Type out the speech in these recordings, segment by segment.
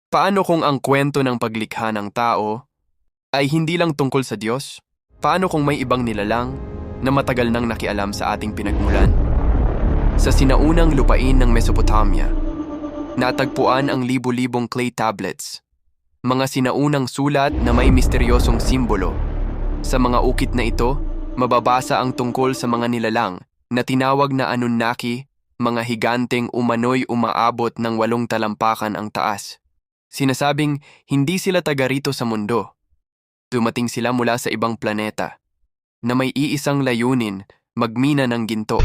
Paano kung ang kwento ng paglikha ng tao ay hindi lang tungkol sa Diyos? Paano kung may ibang nilalang na matagal nang nakialam sa ating pinagmulan? Sa sinaunang lupain ng Mesopotamia, natagpuan ang libu-libong clay tablets, mga sinaunang sulat na may misteryosong simbolo. Sa mga ukit na ito, mababasa ang tungkol sa mga nilalang na tinawag na Anunnaki, mga higanteng umano'y umaabot ng 8 talampakan ang taas. Sinasabing hindi sila taga rito sa mundo. Dumating sila mula sa ibang planeta na may iisang layunin, magmina ng ginto.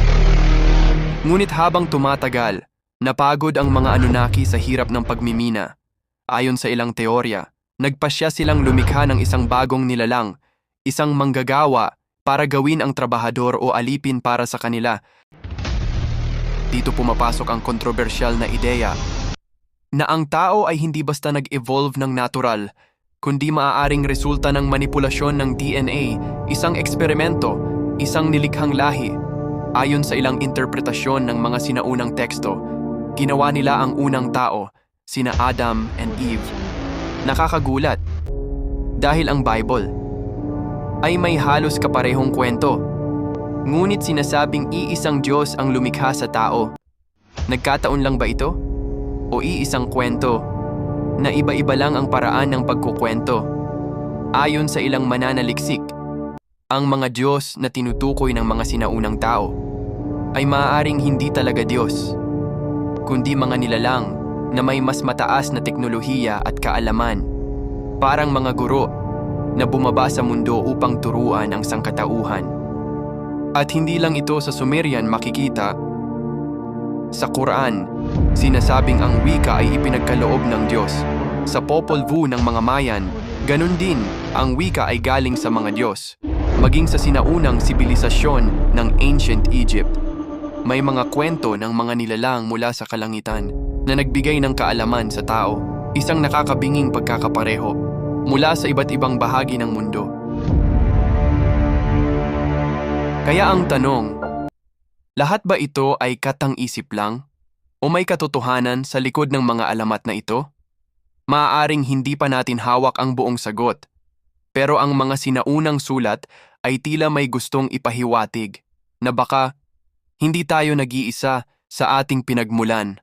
Ngunit habang tumatagal, napagod ang mga Anunnaki sa hirap ng pagmimina. Ayon sa ilang teorya, nagpasya silang lumikha ng isang bagong nilalang, isang manggagawa para gawin ang trabahador o alipin para sa kanila. Dito pumapasok ang kontrobersyal na ideya na ang tao ay hindi basta nag-evolve ng natural, kundi maaaring resulta ng manipulasyon ng DNA, isang eksperimento, isang nilikhang lahi. Ayon sa ilang interpretasyon ng mga sinaunang teksto, ginawa nila ang unang tao, sina Adam and Eve. Nakakagulat, dahil ang Bible ay may halos kaparehong kwento. Ngunit sinasabing iisang Diyos ang lumikha sa tao. Nagkataon lang ba ito? O iisang kwento na iba-iba lang ang paraan ng pagkukwento? Ayon sa ilang mananaliksik, ang mga Diyos na tinutukoy ng mga sinaunang tao ay maaaring hindi talaga Diyos, kundi mga nilalang na may mas mataas na teknolohiya at kaalaman, parang mga guro na bumaba sa mundo upang turuan ang sangkatauhan. At hindi lang ito sa Sumerian makikita. Sa Quran, sinasabing ang wika ay ipinagkaloob ng Diyos. Sa Popol Vuh ng mga Mayan, ganun din, ang wika ay galing sa mga Diyos. Maging sa sinaunang sibilisasyon ng Ancient Egypt, may mga kwento ng mga nilalang mula sa kalangitan na nagbigay ng kaalaman sa tao, isang nakakabinging pagkakapareho mula sa iba't ibang bahagi ng mundo. Kaya ang tanong, lahat ba ito ay katang-isip lang? O may katotohanan sa likod ng mga alamat na ito? Maaaring hindi pa natin hawak ang buong sagot, pero ang mga sinaunang sulat ay tila may gustong ipahiwatig na baka hindi tayo nag-iisa sa ating pinagmulan.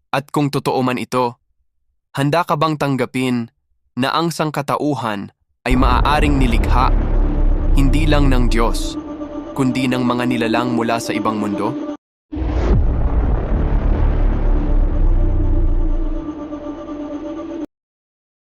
At kung totoo man ito, handa ka bang tanggapin na ang sangkatauhan ay maaaring nilikha, hindi lang ng Diyos, kundi ng mga nilalang mula sa ibang mundo?